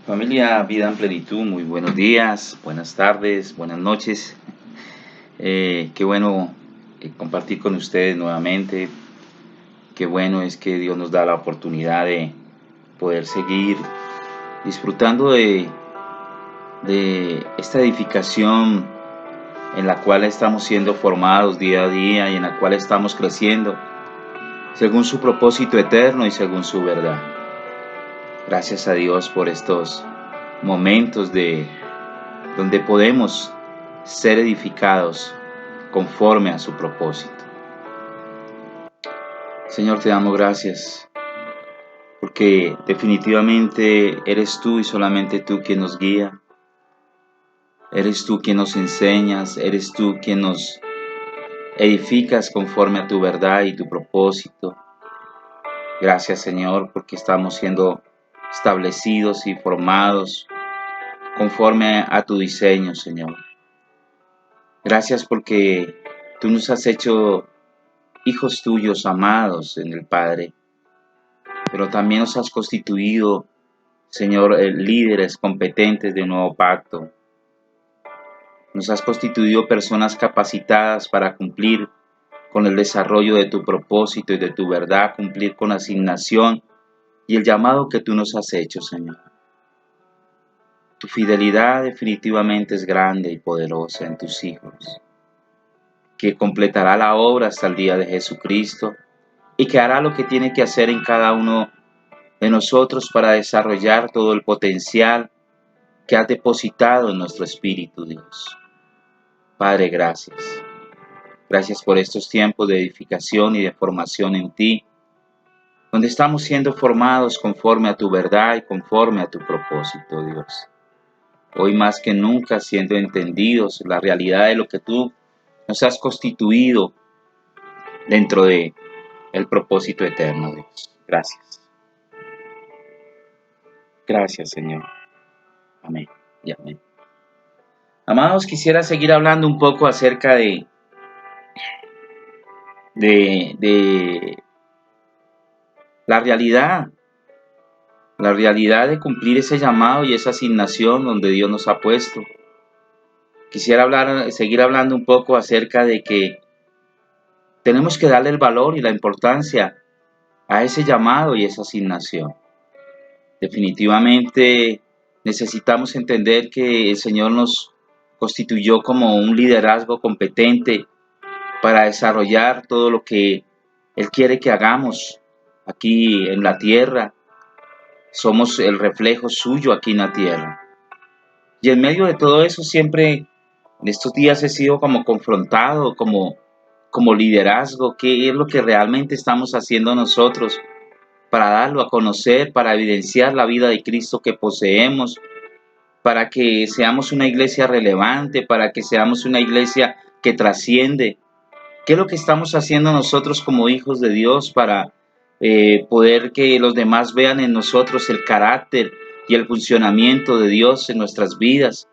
Familia Vida en Plenitud, muy buenos días, buenas tardes, buenas noches. Qué bueno compartir con ustedes nuevamente. Qué bueno es que Dios nos da la oportunidad de poder seguir disfrutando de esta edificación en la cual estamos siendo formados día a día y en la cual estamos creciendo según su propósito eterno y según su verdad. Gracias a Dios por estos momentos donde podemos ser edificados conforme a su propósito. Señor, te damos gracias porque definitivamente eres tú y solamente tú quien nos guía. Eres tú quien nos enseñas, eres tú quien nos edificas conforme a tu verdad y tu propósito. Gracias, Señor, porque estamos siendo establecidos y formados conforme a tu diseño, Señor. Gracias porque tú nos has hecho hijos tuyos amados en el Padre, pero también nos has constituido, Señor, líderes competentes de un nuevo pacto. Nos has constituido personas capacitadas para cumplir con el desarrollo de tu propósito y de tu verdad, cumplir con la asignación y el llamado que tú nos has hecho, Señor. Tu fidelidad definitivamente es grande y poderosa en tus hijos, que completará la obra hasta el día de Jesucristo y que hará lo que tiene que hacer en cada uno de nosotros para desarrollar todo el potencial que has depositado en nuestro espíritu, Dios. Padre, gracias. Gracias por estos tiempos de edificación y de formación en ti, donde estamos siendo formados conforme a tu verdad y conforme a tu propósito, Dios. Hoy más que nunca siendo entendidos la realidad de lo que tú nos has constituido dentro de el propósito eterno, Dios. Gracias. Gracias, Señor. Amén y amén. Amados, quisiera seguir hablando un poco acerca de la realidad de cumplir ese llamado y esa asignación donde Dios nos ha puesto. Quisiera seguir hablando un poco acerca de que tenemos que darle el valor y la importancia a ese llamado y esa asignación. Definitivamente necesitamos entender que el Señor nos constituyó como un liderazgo competente para desarrollar todo lo que Él quiere que hagamos aquí en la tierra. Somos el reflejo suyo aquí en la tierra. Y en medio de todo eso siempre en estos días he sido como confrontado como liderazgo, qué es lo que realmente estamos haciendo nosotros para darlo a conocer, para evidenciar la vida de Cristo que poseemos, para que seamos una iglesia relevante, para que seamos una iglesia que trasciende. ¿Qué es lo que estamos haciendo nosotros como hijos de Dios para poder que los demás vean en nosotros el carácter y el funcionamiento de Dios en nuestras vidas?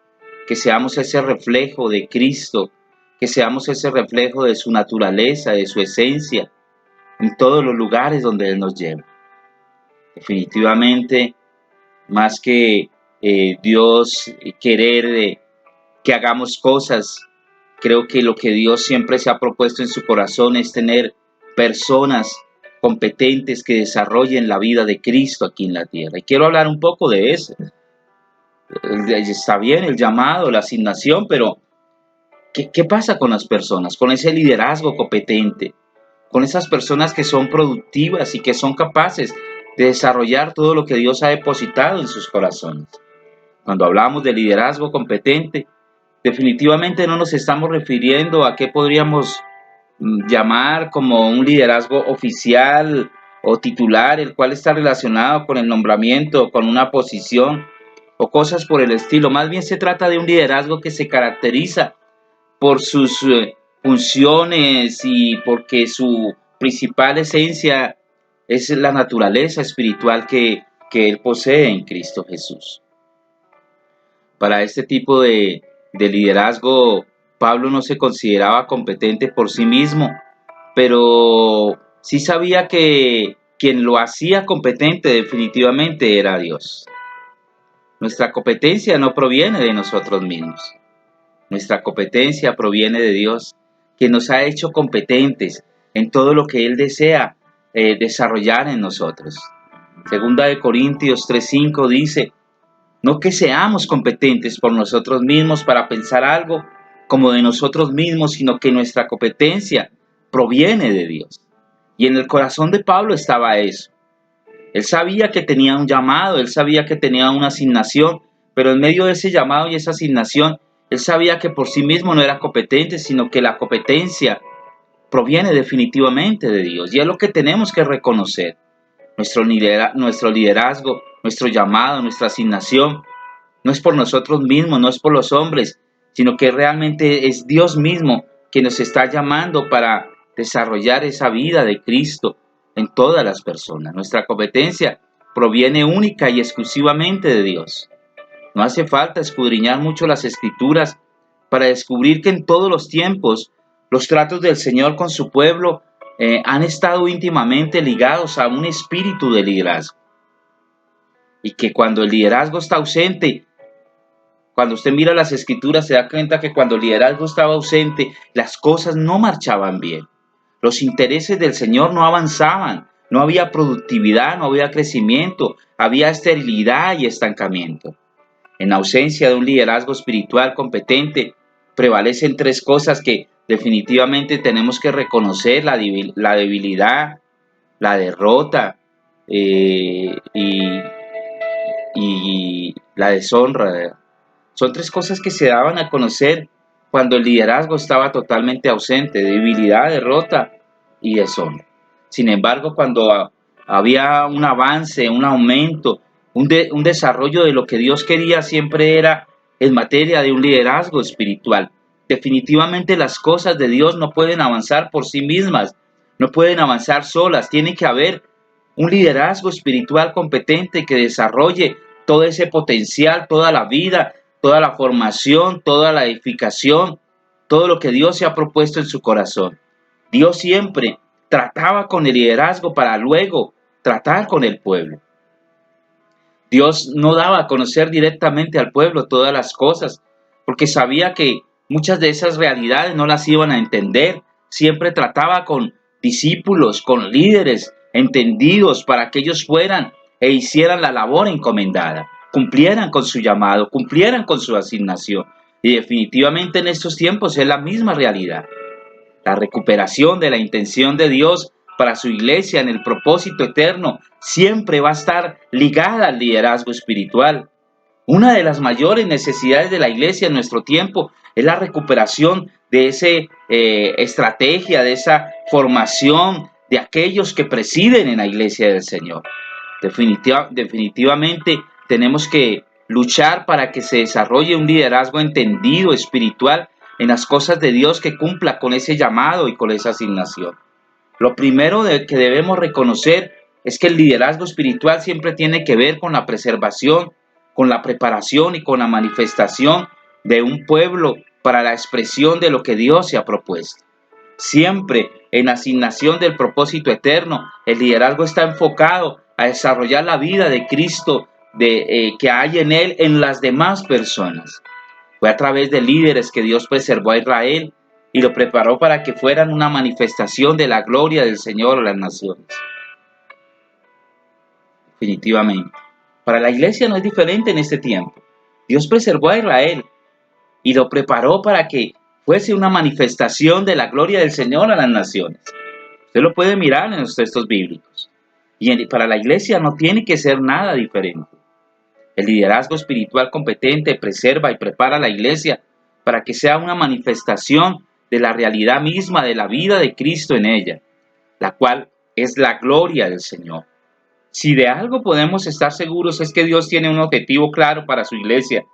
Que seamos ese reflejo de Cristo, que seamos ese reflejo de su naturaleza, de su esencia, en todos los lugares donde Él nos lleva. Definitivamente, más que Dios querer que hagamos cosas, creo que lo que Dios siempre se ha propuesto en su corazón es tener personas competentes que desarrollen la vida de Cristo aquí en la tierra. Y quiero hablar un poco de eso. Está bien el llamado, la asignación, pero ¿qué pasa con las personas? Con ese liderazgo competente, con esas personas que son productivas y que son capaces de desarrollar todo lo que Dios ha depositado en sus corazones. Cuando hablamos de liderazgo competente, definitivamente no nos estamos refiriendo a qué podríamos llamar como un liderazgo oficial o titular, el cual está relacionado con el nombramiento, con una posición o cosas por el estilo. Más bien se trata de un liderazgo que se caracteriza por sus funciones y porque su principal esencia es la naturaleza espiritual que Él posee en Cristo Jesús. Para este tipo de liderazgo, Pablo no se consideraba competente por sí mismo, pero sí sabía que quien lo hacía competente definitivamente era Dios. Nuestra competencia no proviene de nosotros mismos. Nuestra competencia proviene de Dios, que nos ha hecho competentes en todo lo que Él desea desarrollar en nosotros. Segunda de Corintios 3:5 dice: no que seamos competentes por nosotros mismos para pensar algo como de nosotros mismos, sino que nuestra competencia proviene de Dios. Y en el corazón de Pablo estaba eso. Él sabía que tenía un llamado, él sabía que tenía una asignación, pero en medio de ese llamado y esa asignación, él sabía que por sí mismo no era competente, sino que la competencia proviene definitivamente de Dios. Y es lo que tenemos que reconocer. Nuestro liderazgo, nuestro llamado, nuestra asignación, no es por nosotros mismos, no es por los hombres, sino que realmente es Dios mismo que nos está llamando para desarrollar esa vida de Cristo en todas las personas. Nuestra competencia proviene única y exclusivamente de Dios. No hace falta escudriñar mucho las Escrituras para descubrir que en todos los tiempos los tratos del Señor con su pueblo han estado íntimamente ligados a un espíritu de liderazgo. Y que cuando el liderazgo está ausente, cuando usted mira las Escrituras se da cuenta que cuando el liderazgo estaba ausente, las cosas no marchaban bien. Los intereses del Señor no avanzaban, no había productividad, no había crecimiento, había esterilidad y estancamiento. En ausencia de un liderazgo espiritual competente, prevalecen tres cosas que definitivamente tenemos que reconocer: la debilidad, la derrota y la deshonra. Son tres cosas que se daban a conocer cuando el liderazgo estaba totalmente ausente: debilidad, derrota y deshonra. Sin embargo, cuando había un avance, un aumento, un desarrollo de lo que Dios quería, siempre era en materia de un liderazgo espiritual. Definitivamente las cosas de Dios no pueden avanzar por sí mismas, no pueden avanzar solas. Tiene que haber un liderazgo espiritual competente que desarrolle todo ese potencial, toda la vida, toda la formación, toda la edificación, todo lo que Dios se ha propuesto en su corazón. Dios siempre trataba con el liderazgo para luego tratar con el pueblo. Dios no daba a conocer directamente al pueblo todas las cosas, porque sabía que muchas de esas realidades no las iban a entender. Siempre trataba con discípulos, con líderes entendidos para que ellos fueran e hicieran la labor encomendada, cumplieran con su llamado, cumplieran con su asignación. Y definitivamente en estos tiempos es la misma realidad. La recuperación de la intención de Dios para su iglesia en el propósito eterno siempre va a estar ligada al liderazgo espiritual. Una de las mayores necesidades de la iglesia en nuestro tiempo es la recuperación de esa estrategia, de esa formación de aquellos que presiden en la iglesia del Señor. Definitivamente tenemos que luchar para que se desarrolle un liderazgo entendido, espiritual, en las cosas de Dios, que cumpla con ese llamado y con esa asignación. Lo primero que debemos reconocer es que el liderazgo espiritual siempre tiene que ver con la preservación, con la preparación y con la manifestación de un pueblo para la expresión de lo que Dios se ha propuesto. Siempre en asignación del propósito eterno, el liderazgo está enfocado a desarrollar la vida de Cristo que hay en Él en las demás personas. Fue a través de líderes que Dios preservó a Israel y lo preparó para que fueran una manifestación de la gloria del Señor a las naciones. Definitivamente. Para la iglesia no es diferente en este tiempo. Dios preservó a Israel y lo preparó para que fuese una manifestación de la gloria del Señor a las naciones. Usted lo puede mirar en los textos bíblicos. Y para la iglesia no tiene que ser nada diferente. El liderazgo espiritual competente preserva y prepara a la iglesia para que sea una manifestación de la realidad misma de la vida de Cristo en ella, la cual es la gloria del Señor. Si de algo podemos estar seguros es que Dios tiene un objetivo claro para su iglesia.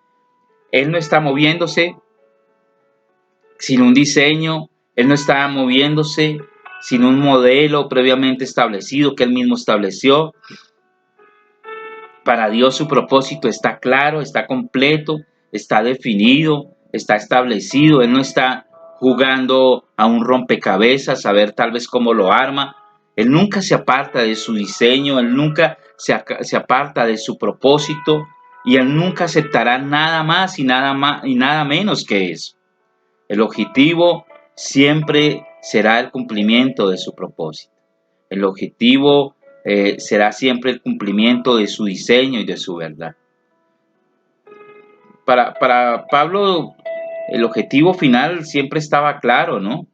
Él no está moviéndose sin un diseño, Él no está moviéndose sin un modelo previamente establecido que Él mismo estableció. Para Dios su propósito está claro, está completo, está definido, está establecido. Él no está jugando a un rompecabezas, a ver tal vez cómo lo arma. Él nunca se aparta de su diseño, Él nunca se aparta de su propósito. y Él nunca aceptará nada más y nada menos que eso. El objetivo siempre será el cumplimiento de su propósito. El objetivo será siempre el cumplimiento de su diseño y de su verdad. Para Pablo, el objetivo final siempre estaba claro, ¿no?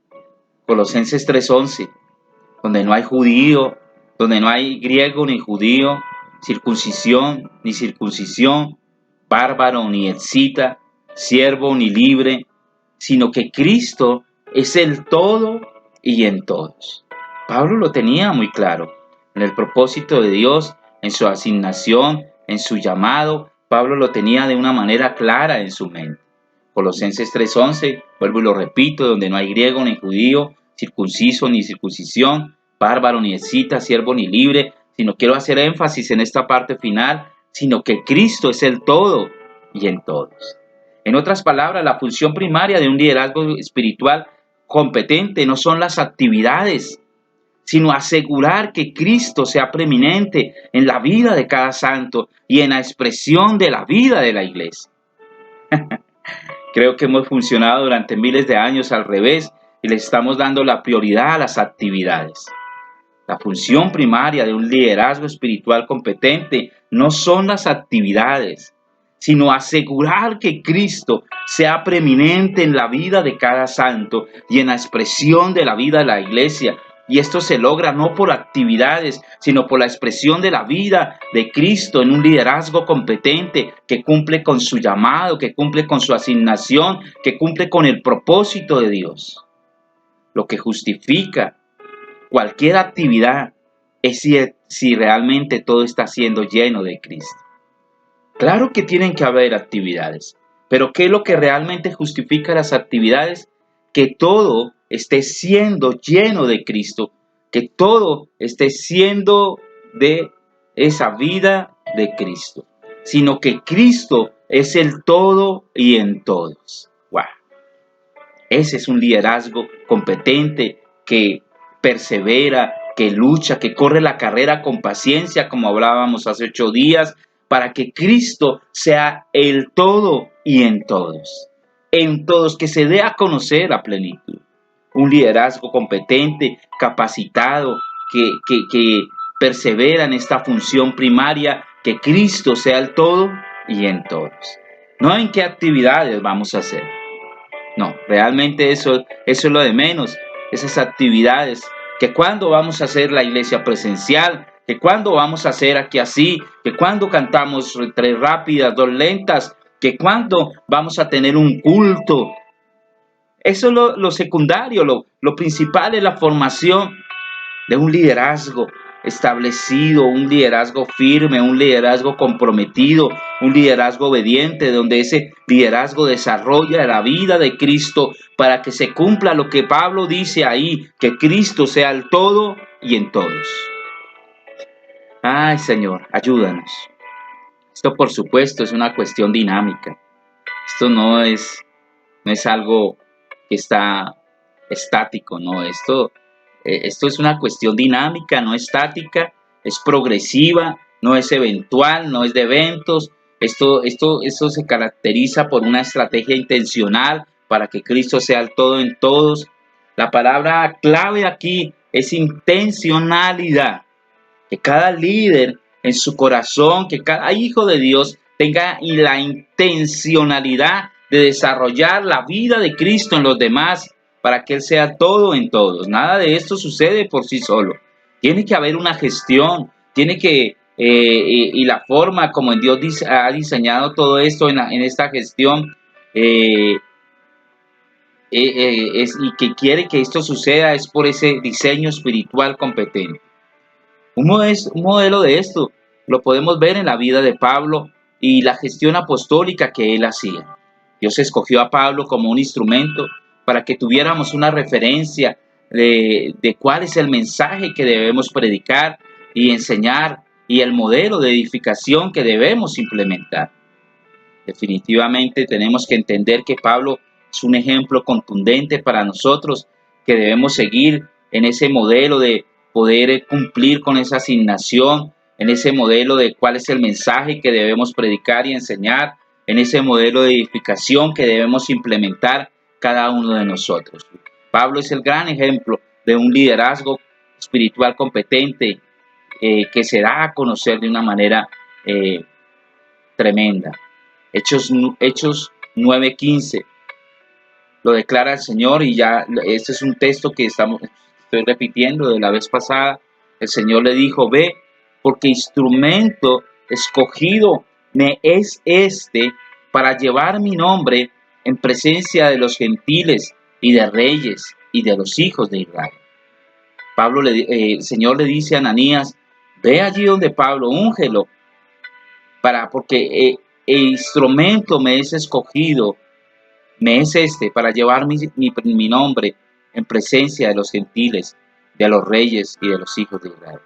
Colosenses 3:11, donde no hay judío, donde no hay griego ni judío, circuncisión ni circuncisión, bárbaro ni escita, siervo ni libre, sino que Cristo es el todo y en todos. Pablo lo tenía muy claro. En el propósito de Dios, en su asignación, en su llamado, Pablo lo tenía de una manera clara en su mente. Colosenses 3:11, vuelvo y lo repito, donde no hay griego ni judío, circunciso ni circuncisión, bárbaro ni escita, siervo ni libre, sino quiero hacer énfasis en esta parte final, sino que Cristo es el todo y en todos. En otras palabras, la función primaria de un liderazgo espiritual competente no son las actividades, sino asegurar que Cristo sea preeminente en la vida de cada santo y en la expresión de la vida de la iglesia. Creo que hemos funcionado durante miles de años al revés y le estamos dando la prioridad a las actividades. La función primaria de un liderazgo espiritual competente no son las actividades, sino asegurar que Cristo sea preeminente en la vida de cada santo y en la expresión de la vida de la iglesia. Y esto se logra no por actividades, sino por la expresión de la vida de Cristo en un liderazgo competente que cumple con su llamado, que cumple con su asignación, que cumple con el propósito de Dios. Lo que justifica cualquier actividad es si realmente todo está siendo lleno de Cristo. Claro que tienen que haber actividades, pero ¿qué es lo que realmente justifica las actividades? Que todo esté siendo lleno de Cristo, que todo esté siendo de esa vida de Cristo, sino que Cristo es el todo y en todos. ¡Wow! Ese es un liderazgo competente que persevera, que lucha, que corre la carrera con paciencia, como hablábamos hace 8 días, para que Cristo sea el todo y en todos, que se dé a conocer a plenitud. Un liderazgo competente, capacitado, que persevera en esta función primaria, que Cristo sea el todo y en todos. No en qué actividades vamos a hacer. No, realmente eso es lo de menos, esas actividades, que cuando vamos a hacer la iglesia presencial, que cuando vamos a hacer aquí así, que cuando cantamos 3 rápidas, 2 lentas, que cuando vamos a tener un culto. Eso es lo secundario, lo principal es la formación de un liderazgo establecido, un liderazgo firme, un liderazgo comprometido, un liderazgo obediente, donde ese liderazgo desarrolla la vida de Cristo para que se cumpla lo que Pablo dice ahí, que Cristo sea el todo y en todos. Ay, Señor, ayúdanos. Esto, por supuesto, es una cuestión dinámica. Esto no es algo que está estático, no. Esto es una cuestión dinámica, no estática, es progresiva, no es eventual, no es de eventos. Esto se caracteriza por una estrategia intencional para que Cristo sea el todo en todos. La palabra clave aquí es intencionalidad. Que cada líder en su corazón, que cada hijo de Dios tenga la intencionalidad de desarrollar la vida de Cristo en los demás para que Él sea todo en todos. Nada de esto sucede por sí solo. Tiene que haber una gestión, tiene que, y la forma como Dios ha diseñado todo esto en esta gestión, y que quiere que esto suceda es por ese diseño espiritual competente. Un modelo de esto lo podemos ver en la vida de Pablo y la gestión apostólica que él hacía. Dios escogió a Pablo como un instrumento para que tuviéramos una referencia de cuál es el mensaje que debemos predicar y enseñar y el modelo de edificación que debemos implementar. Definitivamente tenemos que entender que Pablo es un ejemplo contundente para nosotros que debemos seguir en ese modelo de poder cumplir con esa asignación en ese modelo de cuál es el mensaje que debemos predicar y enseñar, en ese modelo de edificación que debemos implementar cada uno de nosotros. Pablo es el gran ejemplo de un liderazgo espiritual competente que se da a conocer de una manera tremenda. Hechos 9:15 lo declara el Señor, y ya este es un texto que estoy repitiendo de la vez pasada. El Señor le dijo: ve, porque instrumento escogido me es este para llevar mi nombre en presencia de los gentiles y de reyes y de los hijos de Israel. El Señor le dice a Ananías: ve allí donde Pablo, úngelo, porque el instrumento me es escogido, me es este para llevar mi nombre en presencia de los gentiles, de los reyes y de los hijos de Israel.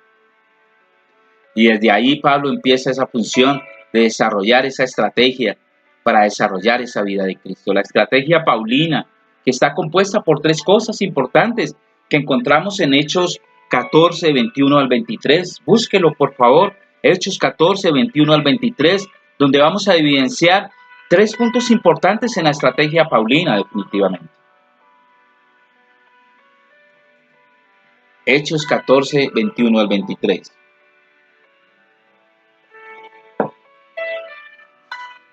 Y desde ahí Pablo empieza esa función de desarrollar esa estrategia para desarrollar esa vida de Cristo. La estrategia paulina, que está compuesta por 3 cosas importantes que encontramos en Hechos 14, 21 al 23. Búsquelo, por favor. Hechos 14, 21 al 23, donde vamos a evidenciar 3 puntos importantes en la estrategia paulina, definitivamente. Hechos 14, 21 al 23.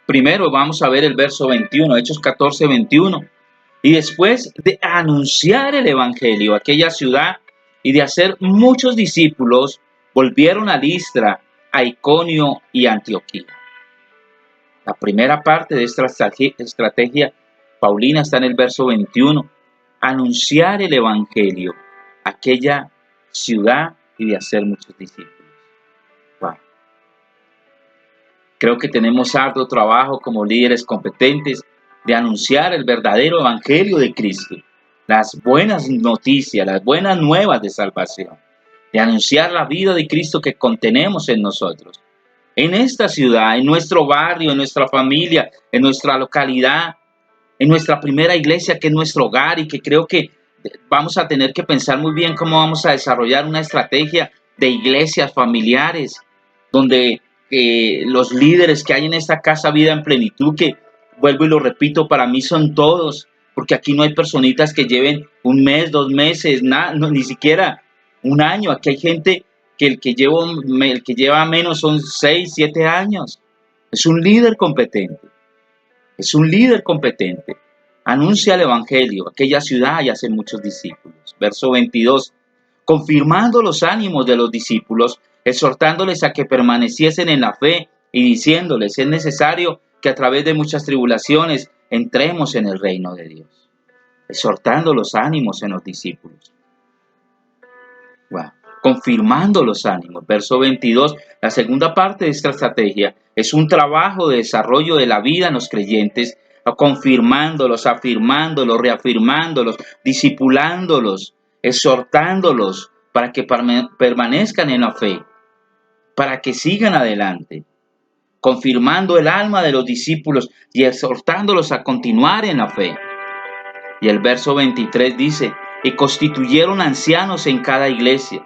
Primero vamos a ver el verso 21, Hechos 14, 21. Y después de anunciar el evangelio a aquella ciudad y de hacer muchos discípulos, volvieron a Listra, a Iconio y a Antioquía. La primera parte de esta estrategia paulina está en el verso 21. Anunciar el evangelio a aquella ciudad y de hacer muchos discípulos. Wow. Creo que tenemos arduo trabajo como líderes competentes de anunciar el verdadero evangelio de Cristo, las buenas noticias, las buenas nuevas de salvación, de anunciar la vida de Cristo que contenemos en nosotros, en esta ciudad, en nuestro barrio, en nuestra familia, en nuestra localidad, en nuestra primera iglesia, que es nuestro hogar, y que creo que vamos a tener que pensar muy bien cómo vamos a desarrollar una estrategia de iglesias familiares, donde los líderes que hay en esta casa Vida en Plenitud, que vuelvo y lo repito, para mí son todos, porque aquí no hay personitas que lleven 1 mes, 2 meses, ni siquiera 1 año. Aquí hay gente que el que lleva menos son 6, 7 años. Es un líder competente. Es un líder competente. Anuncia el evangelio a aquella ciudad y hace muchos discípulos. Verso 22. Confirmando los ánimos de los discípulos, exhortándoles a que permaneciesen en la fe y diciéndoles: es necesario que a través de muchas tribulaciones entremos en el reino de Dios. Exhortando los ánimos en los discípulos. Wow. Confirmando los ánimos. Verso 22, la segunda parte de esta estrategia es un trabajo de desarrollo de la vida en los creyentes, confirmándolos, afirmándolos, reafirmándolos, discipulándolos, exhortándolos para que permanezcan en la fe, para que sigan adelante, confirmando el alma de los discípulos y exhortándolos a continuar en la fe. Y el verso 23 dice: y constituyeron ancianos en cada iglesia.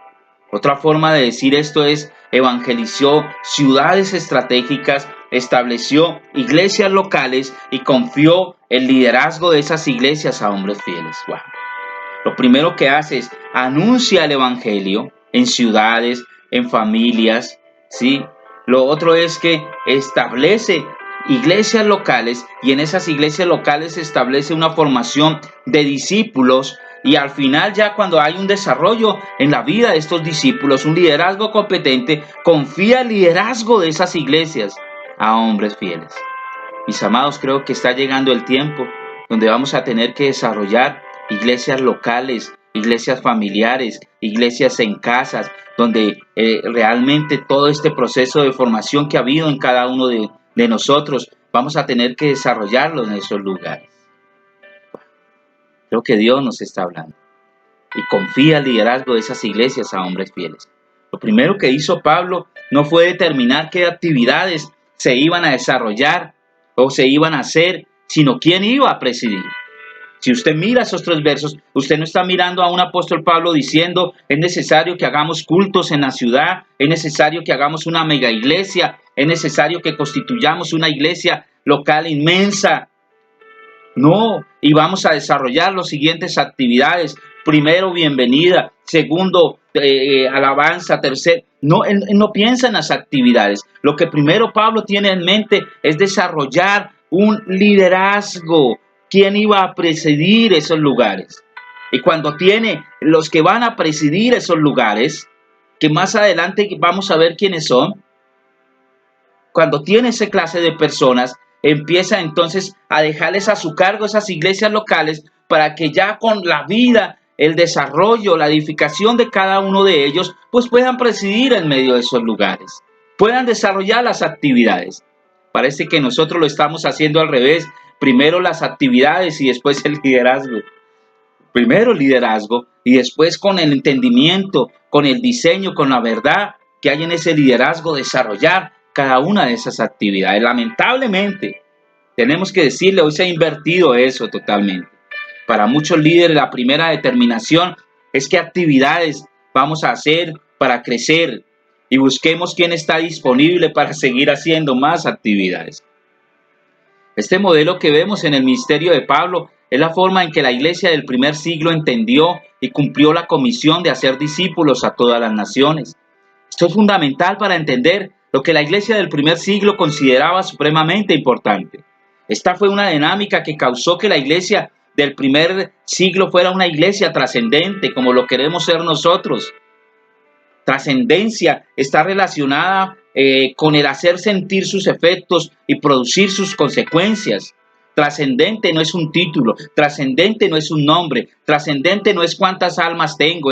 Otra forma de decir esto es: evangelizó ciudades estratégicas, estableció iglesias locales y confió el liderazgo de esas iglesias a hombres fieles. Wow. Lo primero que hace es anuncia el evangelio en ciudades, en familias, ¿sí? Lo otro es que establece iglesias locales, y en esas iglesias locales establece una formación de discípulos, y al final, ya cuando hay un desarrollo en la vida de estos discípulos, un liderazgo competente, confía el liderazgo de esas iglesias a hombres fieles. Mis amados, creo que está llegando el tiempo donde vamos a tener que desarrollar iglesias locales, iglesias familiares, iglesias en casas, donde realmente todo este proceso de formación que ha habido en cada uno de nosotros, vamos a tener que desarrollarlo en esos lugares. Creo que Dios nos está hablando y confía el liderazgo de esas iglesias a hombres fieles. Lo primero que hizo Pablo no fue determinar qué actividades se iban a desarrollar o se iban a hacer, sino quién iba a presidir. Si usted mira esos 3 versos, usted no está mirando a un apóstol Pablo diciendo, es necesario que hagamos cultos en la ciudad, es necesario que hagamos una mega iglesia, es necesario que constituyamos una iglesia local inmensa. No, y vamos a desarrollar las siguientes actividades. Primero, bienvenida. Segundo, alabanza. Tercero, no, él no piensa en las actividades. Lo que primero Pablo tiene en mente es desarrollar un liderazgo. ¿Quién iba a presidir esos lugares? Y cuando tiene los que van a presidir esos lugares, que más adelante vamos a ver quiénes son, cuando tiene esa clase de personas, empieza entonces a dejarles a su cargo esas iglesias locales para que ya con la vida, el desarrollo, la edificación de cada uno de ellos, pues puedan presidir en medio de esos lugares, puedan desarrollar las actividades. Parece que nosotros lo estamos haciendo al revés, primero las actividades y después el liderazgo. Primero el liderazgo y después con el entendimiento, con el diseño, con la verdad que hay en ese liderazgo, desarrollar cada una de esas actividades. Lamentablemente, tenemos que decirle, hoy se ha invertido eso totalmente. Para muchos líderes la primera determinación es qué actividades vamos a hacer para crecer y busquemos quién está disponible para seguir haciendo más actividades. Este modelo que vemos en el ministerio de Pablo es la forma en que la iglesia del primer siglo entendió y cumplió la comisión de hacer discípulos a todas las naciones. Esto es fundamental para entender lo que la iglesia del primer siglo consideraba supremamente importante. Esta fue una dinámica que causó que la iglesia del primer siglo fuera una iglesia trascendente, como lo queremos ser nosotros. Trascendencia está relacionada con el hacer sentir sus efectos y producir sus consecuencias. Trascendente no es un título, trascendente no es un nombre, trascendente no es cuántas almas tengo,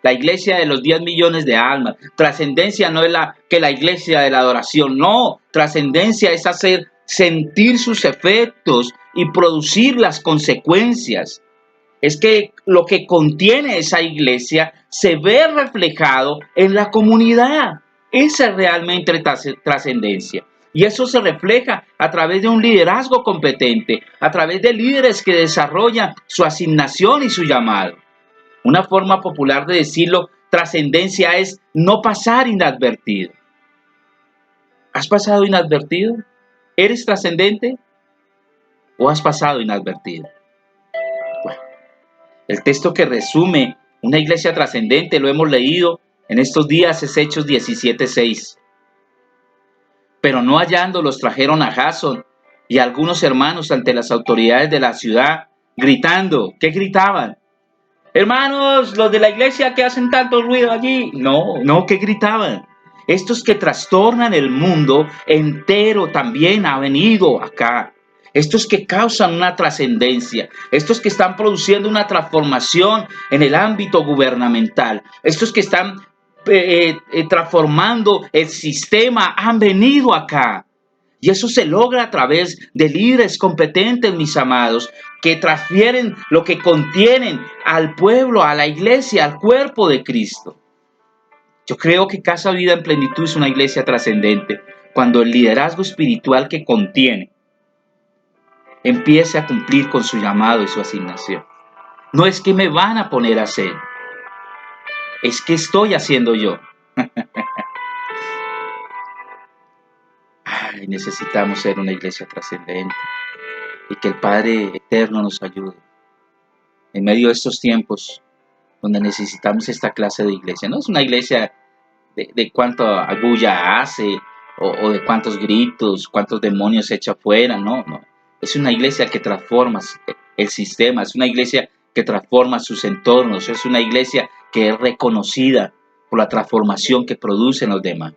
la iglesia de los 10 millones de almas. Trascendencia no es la iglesia de la adoración, no, trascendencia es hacer sentir sus efectos y producir las consecuencias. Es que lo que contiene esa iglesia se ve reflejado en la comunidad. Esa es realmente trascendencia. Y eso se refleja a través de un liderazgo competente, a través de líderes que desarrollan su asignación y su llamado. Una forma popular de decirlo, trascendencia es no pasar inadvertido. ¿Has pasado inadvertido? ¿Eres trascendente o has pasado inadvertido? El texto que resume una iglesia trascendente, lo hemos leído en estos días, es Hechos 17:6. Pero no hallándolos trajeron a Jasón y a algunos hermanos ante las autoridades de la ciudad, gritando. ¿Qué gritaban? Hermanos, los de la iglesia que hacen tanto ruido allí. No, ¿qué gritaban? Estos que trastornan el mundo entero también han venido acá. Estos que causan una trascendencia, estos que están produciendo una transformación en el ámbito gubernamental, estos que están transformando el sistema, han venido acá. Y eso se logra a través de líderes competentes, mis amados, que transfieren lo que contienen al pueblo, a la iglesia, al cuerpo de Cristo. Yo creo que Casa Vida en Plenitud es una iglesia trascendente cuando el liderazgo espiritual que contiene empiece a cumplir con su llamado y su asignación. No es que me van a poner a hacer, es que estoy haciendo yo. Ay, necesitamos ser una iglesia trascendente y que el Padre Eterno nos ayude en medio de estos tiempos donde necesitamos esta clase de iglesia. No es una iglesia de cuánto bulla hace o de cuántos gritos, cuántos demonios echa afuera, no. Es una iglesia que transforma el sistema, es una iglesia que transforma sus entornos, es una iglesia que es reconocida por la transformación que producen los demás.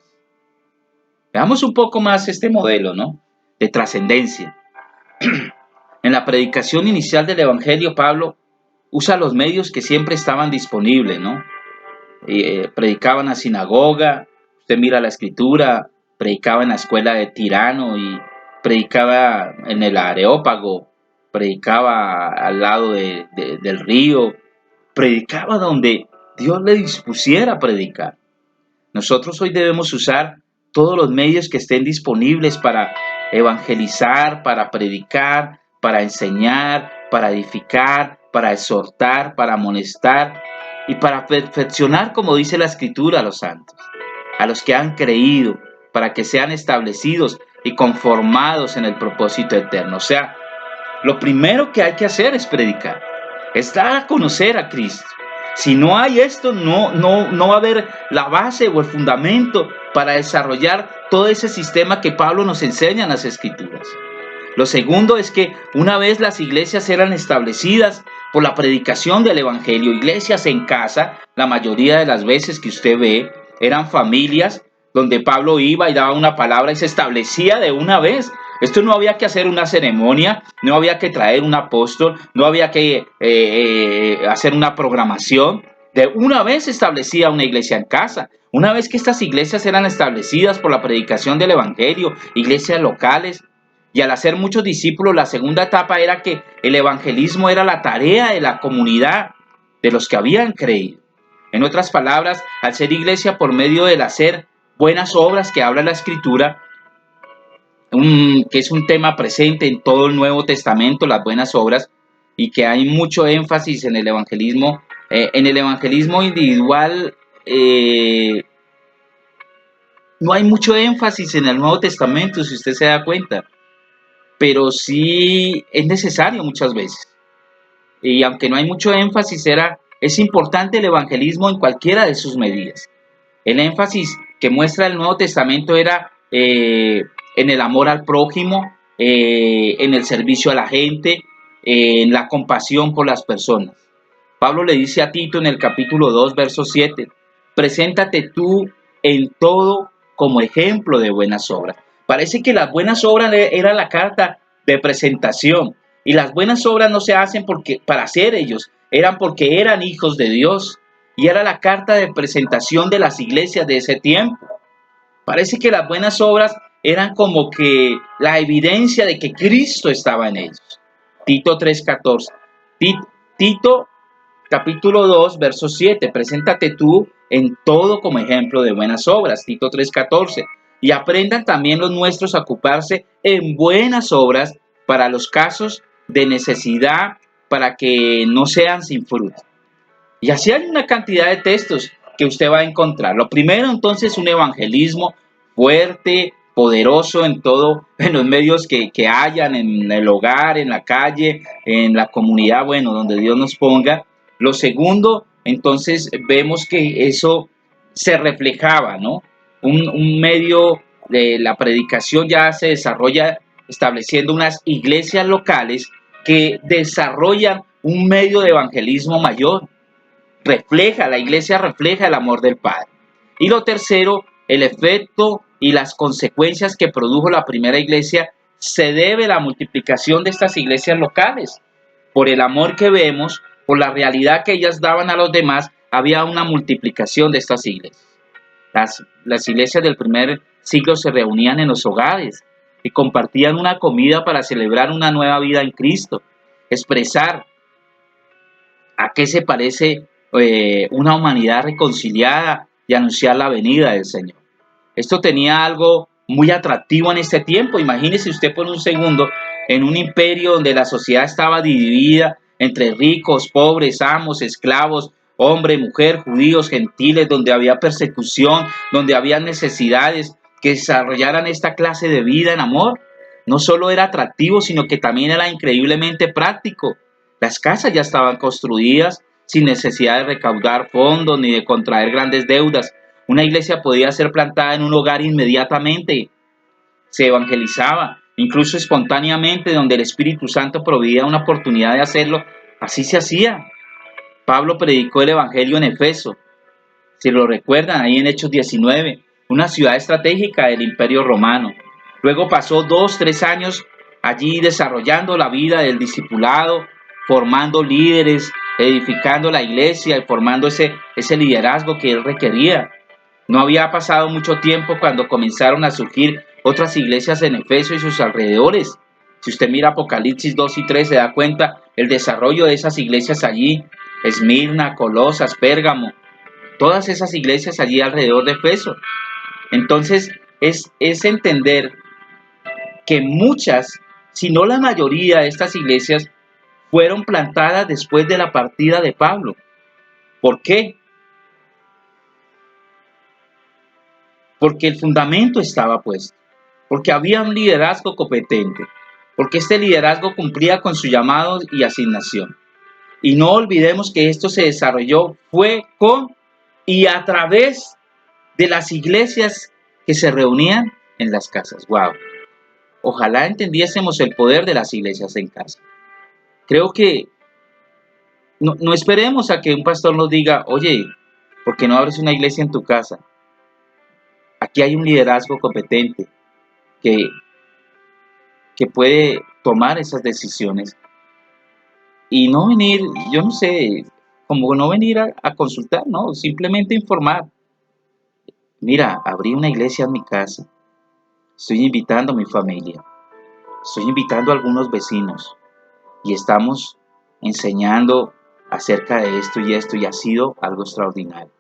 Veamos un poco más este modelo, ¿no?, de trascendencia. En la predicación inicial del Evangelio, Pablo usa los medios que siempre estaban disponibles, ¿no? Predicaba en la sinagoga, usted mira la escritura, predicaba en la escuela de Tirano y predicaba en el Areópago, predicaba al lado del río, predicaba donde Dios le dispusiera a predicar. Nosotros hoy debemos usar todos los medios que estén disponibles para evangelizar, para predicar, para enseñar, para edificar, para exhortar, para amonestar y para perfeccionar, como dice la Escritura, a los santos, a los que han creído, para que sean establecidos y conformados en el propósito eterno. O sea, lo primero que hay que hacer es predicar, es dar a conocer a Cristo. Si no hay esto, no va a haber la base o el fundamento para desarrollar todo ese sistema que Pablo nos enseña en las Escrituras. Lo segundo es que una vez las iglesias eran establecidas por la predicación del evangelio, iglesias en casa, la mayoría de las veces que usted ve, eran familias donde Pablo iba y daba una palabra y se establecía de una vez. Esto no había que hacer una ceremonia, no había que traer un apóstol, no había que hacer una programación. De una vez se establecía una iglesia en casa. Una vez que estas iglesias eran establecidas por la predicación del evangelio, iglesias locales, y al hacer muchos discípulos, la segunda etapa era que el evangelismo era la tarea de la comunidad, de los que habían creído. En otras palabras, al ser iglesia por medio del hacer buenas obras que habla la Escritura, que es un tema presente en todo el Nuevo Testamento, las buenas obras, y que hay mucho énfasis en el evangelismo. En el evangelismo individual no hay mucho énfasis en el Nuevo Testamento, si usted se da cuenta, pero sí es necesario muchas veces. Y aunque no hay mucho énfasis, es importante el evangelismo en cualquiera de sus medidas. El énfasis que muestra el Nuevo Testamento era en el amor al prójimo, en el servicio a la gente, en la compasión por las personas. Pablo le dice a Tito en el capítulo 2, verso 7, preséntate tú en todo como ejemplo de buenas obras. Parece que las buenas obras era la carta de presentación, y las buenas obras no se hacen para ser ellos, eran porque eran hijos de Dios, y era la carta de presentación de las iglesias de ese tiempo. Parece que las buenas obras eran como que la evidencia de que Cristo estaba en ellos. Tito 3:14. Tito capítulo 2, verso 7. Preséntate tú en todo como ejemplo de buenas obras. Tito 3:14. Y aprendan también los nuestros a ocuparse en buenas obras para los casos de necesidad, para que no sean sin fruto. Y así hay una cantidad de textos que usted va a encontrar. Lo primero, entonces, un evangelismo fuerte, poderoso en los medios que hayan, en el hogar, en la calle, en la comunidad, bueno, donde Dios nos ponga. Lo segundo, entonces, vemos que eso se reflejaba, ¿no? Un medio de la predicación ya se desarrolla estableciendo unas iglesias locales que desarrollan un medio de evangelismo mayor. La iglesia refleja el amor del Padre. Y lo tercero, el efecto y las consecuencias que produjo la primera iglesia se debe a la multiplicación de estas iglesias locales. Por el amor que vemos, por la realidad que ellas daban a los demás, había una multiplicación de estas iglesias. Las iglesias del primer siglo se reunían en los hogares y compartían una comida para celebrar una nueva vida en Cristo, expresar a qué se parece una humanidad reconciliada y anunciar la venida del Señor. Esto tenía algo muy atractivo en este tiempo. Imagínese usted por un segundo en un imperio donde la sociedad estaba dividida entre ricos, pobres, amos, esclavos, hombre, mujer, judíos, gentiles, donde había persecución, donde había necesidades, que desarrollaran esta clase de vida en amor. No solo era atractivo, sino que también era increíblemente práctico. Las casas ya estaban construidas sin necesidad de recaudar fondos ni de contraer grandes deudas. Una iglesia podía ser plantada en un hogar inmediatamente. Se evangelizaba, incluso espontáneamente, donde el Espíritu Santo proveía una oportunidad de hacerlo. Así se hacía. Pablo predicó el evangelio en Efeso. Si lo recuerdan, ahí en Hechos 19, una ciudad estratégica del Imperio Romano. Luego pasó 2-3 años allí desarrollando la vida del discipulado, formando líderes, edificando la iglesia y formando ese liderazgo que él requería. No había pasado mucho tiempo cuando comenzaron a surgir otras iglesias en Efeso y sus alrededores. Si usted mira Apocalipsis 2 y 3, se da cuenta el desarrollo de esas iglesias allí. Esmirna, Colosas, Pérgamo, todas esas iglesias allí alrededor de Efeso. Entonces, es entender que muchas, si no la mayoría de estas iglesias, fueron plantadas después de la partida de Pablo. ¿Por qué? Porque el fundamento estaba puesto, porque había un liderazgo competente, porque este liderazgo cumplía con su llamado y asignación. Y no olvidemos que esto se desarrolló fue con y a través de las iglesias que se reunían en las casas. ¡Wow! Ojalá entendiésemos el poder de las iglesias en casa. Creo que no esperemos a que un pastor nos diga, oye, ¿por qué no abres una iglesia en tu casa? Aquí hay un liderazgo competente que, que puede tomar esas decisiones y no venir, yo no sé, como no venir a consultar, no, simplemente informar. Mira, abrí una iglesia en mi casa, estoy invitando a mi familia, estoy invitando a algunos vecinos y estamos enseñando acerca de esto y ha sido algo extraordinario.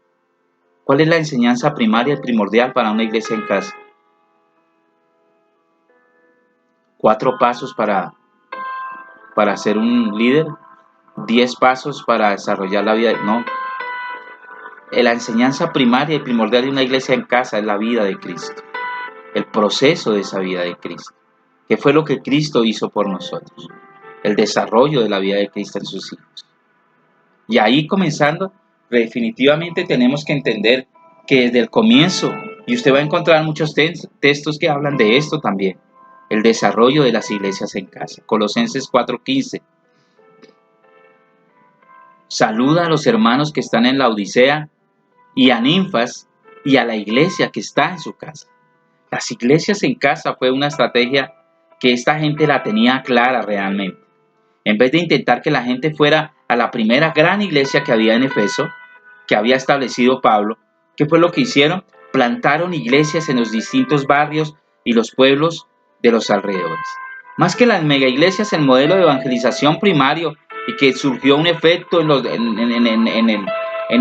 ¿Cuál es la enseñanza primaria y primordial para una iglesia en casa? 4 pasos para ser un líder, 10 pasos para desarrollar la vida. No, la enseñanza primaria y primordial de una iglesia en casa es la vida de Cristo, el proceso de esa vida de Cristo. ¿Qué fue lo que Cristo hizo por nosotros? El desarrollo de la vida de Cristo en sus hijos. Y ahí comenzando, definitivamente tenemos que entender que desde el comienzo, y usted va a encontrar muchos textos que hablan de esto también, el desarrollo de las iglesias en casa. Colosenses 4:15. Saluda a los hermanos que están en la Odisea y a Ninfas y a la iglesia que está en su casa. Las iglesias en casa fue una estrategia que esta gente la tenía clara realmente. En vez de intentar que la gente fuera a la primera gran iglesia que había en Efeso, que había establecido Pablo, ¿qué fue lo que hicieron? Plantaron iglesias en los distintos barrios y los pueblos de los alrededores. Más que las mega iglesias, el modelo de evangelización primario y que surgió un efecto en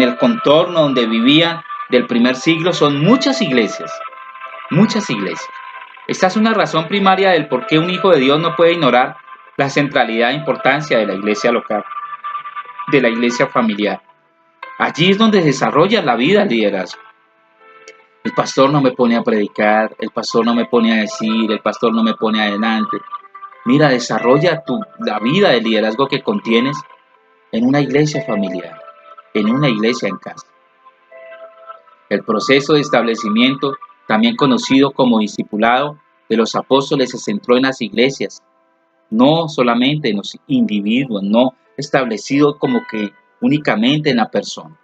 el contorno donde vivían del primer siglo son muchas iglesias. Muchas iglesias. Esta es una razón primaria del por qué un hijo de Dios no puede ignorar la centralidad e importancia de la iglesia local, de la iglesia familiar. Allí es donde se desarrolla la vida del liderazgo. El pastor no me pone a predicar, el pastor no me pone a decir, el pastor no me pone adelante. Mira, desarrolla la vida del liderazgo que contienes en una iglesia familiar, en una iglesia en casa. El proceso de establecimiento, también conocido como discipulado de los apóstoles, se centró en las iglesias, no solamente en los individuos, no establecido como que únicamente en la persona,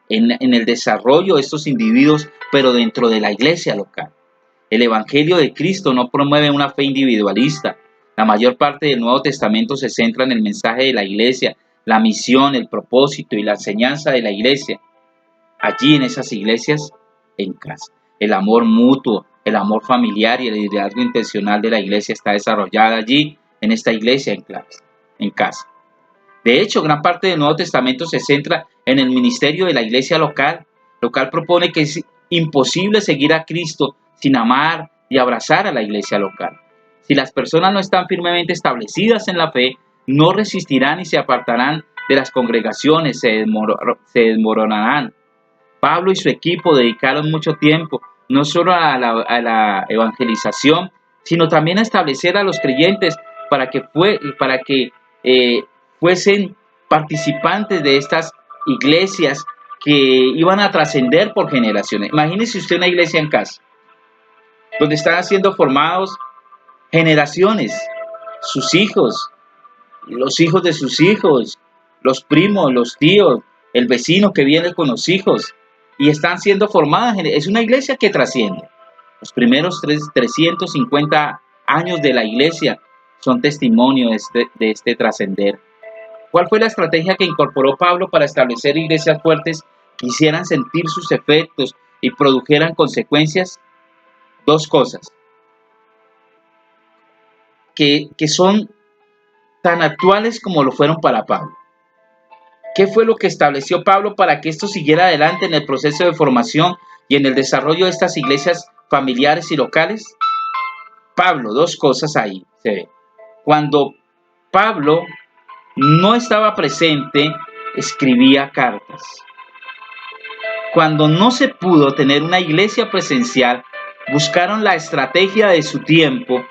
en el desarrollo de estos individuos, pero dentro de la iglesia local. El Evangelio de Cristo no promueve una fe individualista. La mayor parte del Nuevo Testamento se centra en el mensaje de la iglesia, la misión, el propósito y la enseñanza de la iglesia. Allí en esas iglesias, en casa. El amor mutuo, el amor familiar y el liderazgo intencional de la iglesia está desarrollada allí, en esta iglesia en casa. De hecho, gran parte del Nuevo Testamento se centra en el ministerio de la iglesia local. Local propone que es imposible seguir a Cristo sin amar y abrazar a la iglesia local. Si las personas no están firmemente establecidas en la fe, no resistirán y se apartarán de las congregaciones, se desmoronarán. Pablo y su equipo dedicaron mucho tiempo no solo a la evangelización, sino también a establecer a los creyentes para que fuesen participantes de estas iglesias que iban a trascender por generaciones. Imagínese usted una iglesia en casa, donde están siendo formados generaciones, sus hijos, los hijos de sus hijos, los primos, los tíos, el vecino que viene con los hijos, y están siendo formadas. Es una iglesia que trasciende. Los primeros 350 años de la iglesia son testimonio de este trascender. ¿Cuál fue la estrategia que incorporó Pablo para establecer iglesias fuertes que hicieran sentir sus efectos y produjeran consecuencias? 2 cosas que son tan actuales como lo fueron para Pablo. ¿Qué fue lo que estableció Pablo para que esto siguiera adelante en el proceso de formación y en el desarrollo de estas iglesias familiares y locales? Pablo, 2 cosas ahí se ve. Cuando Pablo no estaba presente, escribía cartas. Cuando no se pudo tener una iglesia presencial, buscaron la estrategia de su tiempo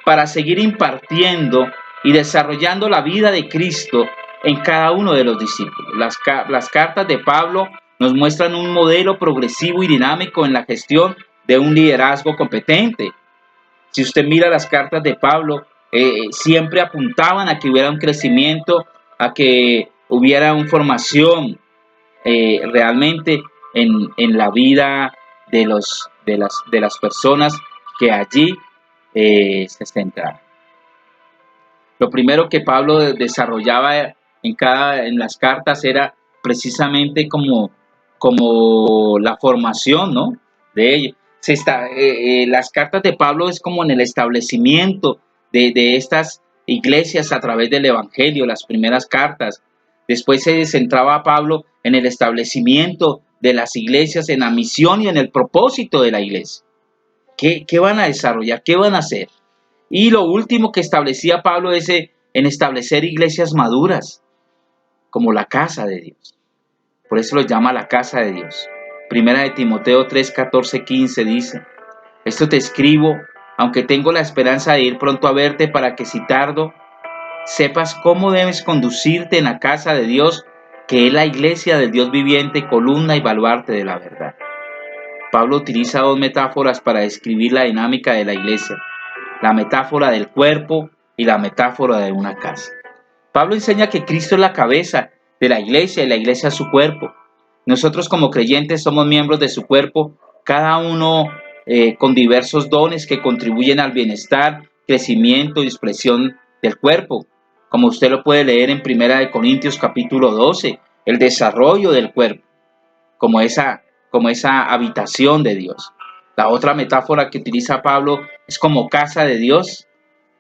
para seguir impartiendo y desarrollando la vida de Cristo en cada uno de los discípulos. Las cartas de Pablo nos muestran un modelo progresivo y dinámico en la gestión de un liderazgo competente. Si usted mira las cartas de Pablo, siempre apuntaban a que hubiera un crecimiento, a que hubiera una formación realmente en la vida de las personas que allí se centraron. Lo primero que Pablo desarrollaba en las cartas era precisamente como la formación, ¿no?, de ellos. Las cartas de Pablo es como en el establecimiento de estas iglesias a través del Evangelio, las primeras cartas. Después se centraba Pablo en el establecimiento de las iglesias, en la misión y en el propósito de la iglesia. ¿Qué van a desarrollar? ¿Qué van a hacer? Y lo último que establecía Pablo es en establecer iglesias maduras, como la casa de Dios. Por eso lo llama la casa de Dios. Primera de Timoteo 3, 14, 15 dice: esto te escribo, aunque tengo la esperanza de ir pronto a verte, para que si tardo, sepas cómo debes conducirte en la casa de Dios, que es la iglesia del Dios viviente, columna y baluarte de la verdad. Pablo utiliza dos metáforas para describir la dinámica de la iglesia: la metáfora del cuerpo y la metáfora de una casa. Pablo enseña que Cristo es la cabeza de la iglesia y la iglesia es su cuerpo. Nosotros como creyentes somos miembros de su cuerpo, cada uno con diversos dones que contribuyen al bienestar, crecimiento y expresión del cuerpo. Como usted lo puede leer en 1 Corintios capítulo 12, el desarrollo del cuerpo, como esa habitación de Dios. La otra metáfora que utiliza Pablo es como casa de Dios.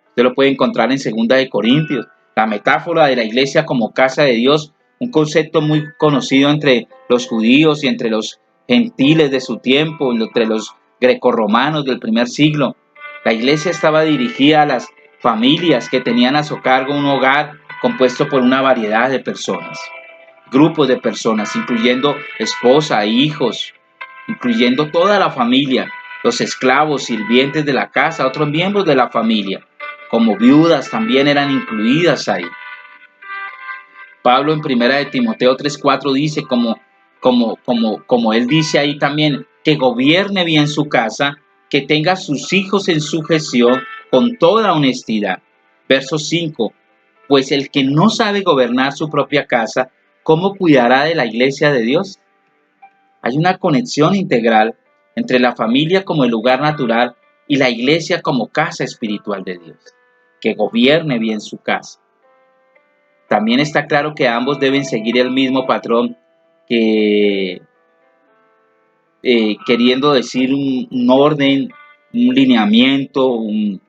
Usted lo puede encontrar en 2 Corintios. La metáfora de la iglesia como casa de Dios, un concepto muy conocido entre los judíos y entre los gentiles de su tiempo, entre los grecorromanos del primer siglo. La iglesia estaba dirigida a las familias que tenían a su cargo un hogar compuesto por una variedad de personas, grupos de personas, incluyendo esposa, hijos, incluyendo toda la familia, los esclavos, sirvientes de la casa, otros miembros de la familia, como viudas también eran incluidas ahí. Pablo en 1 de Timoteo 3:4 dice, como él dice ahí también, que gobierne bien su casa, que tenga a sus hijos en sujeción con toda honestidad. Verso 5, pues el que no sabe gobernar su propia casa, ¿cómo cuidará de la iglesia de Dios? Hay una conexión integral entre la familia como el lugar natural y la iglesia como casa espiritual de Dios, que gobierne bien su casa. También está claro que ambos deben seguir el mismo patrón, que queriendo decir un orden, un lineamiento, un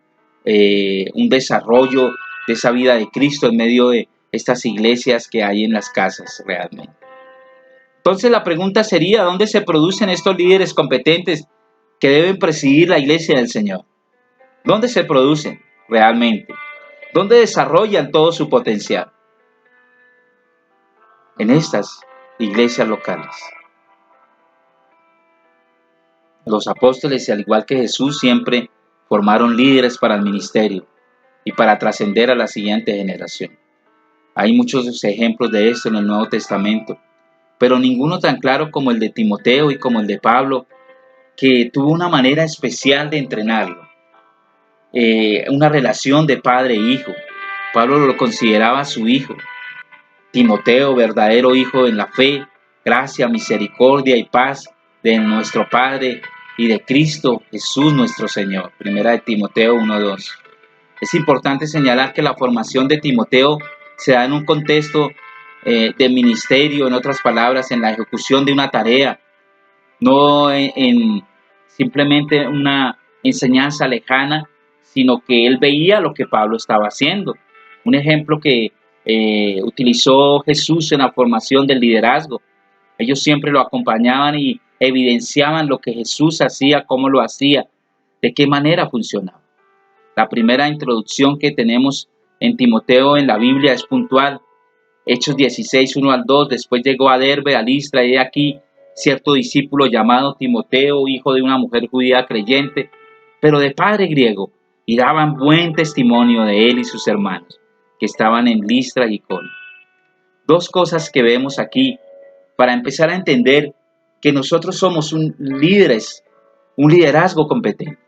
desarrollo de esa vida de Cristo en medio de estas iglesias que hay en las casas realmente. Entonces la pregunta sería, ¿dónde se producen estos líderes competentes que deben presidir la iglesia del Señor? ¿Dónde se producen realmente? ¿Dónde desarrollan todo su potencial? En estas iglesias locales. Los apóstoles, al igual que Jesús, siempre formaron líderes para el ministerio y para trascender a la siguiente generación. Hay muchos ejemplos de esto en el Nuevo Testamento, pero ninguno tan claro como el de Timoteo y como el de Pablo, que tuvo una manera especial de entrenarlo, una relación de padre e hijo. Pablo lo consideraba su hijo. Timoteo, verdadero hijo en la fe, gracia, misericordia y paz de nuestro Padre y de Cristo Jesús nuestro Señor. Primera de Timoteo 1:2. Es importante señalar que la formación de Timoteo se da en un contexto de ministerio, en otras palabras, en la ejecución de una tarea, no en simplemente una enseñanza lejana, sino que él veía lo que Pablo estaba haciendo. Un ejemplo que utilizó Jesús en la formación del liderazgo. Ellos siempre lo acompañaban y evidenciaban lo que Jesús hacía, cómo lo hacía, de qué manera funcionaba. La primera introducción que tenemos en Timoteo en la Biblia es puntual. Hechos 16, 1 al 2, después llegó a Derbe, a Listra, y aquí cierto discípulo llamado Timoteo, hijo de una mujer judía creyente, pero de padre griego, y daban buen testimonio de él y sus hermanos, que estaban en Listra y Iconio. Dos cosas que vemos aquí para empezar a entender que nosotros somos líderes, un liderazgo competente.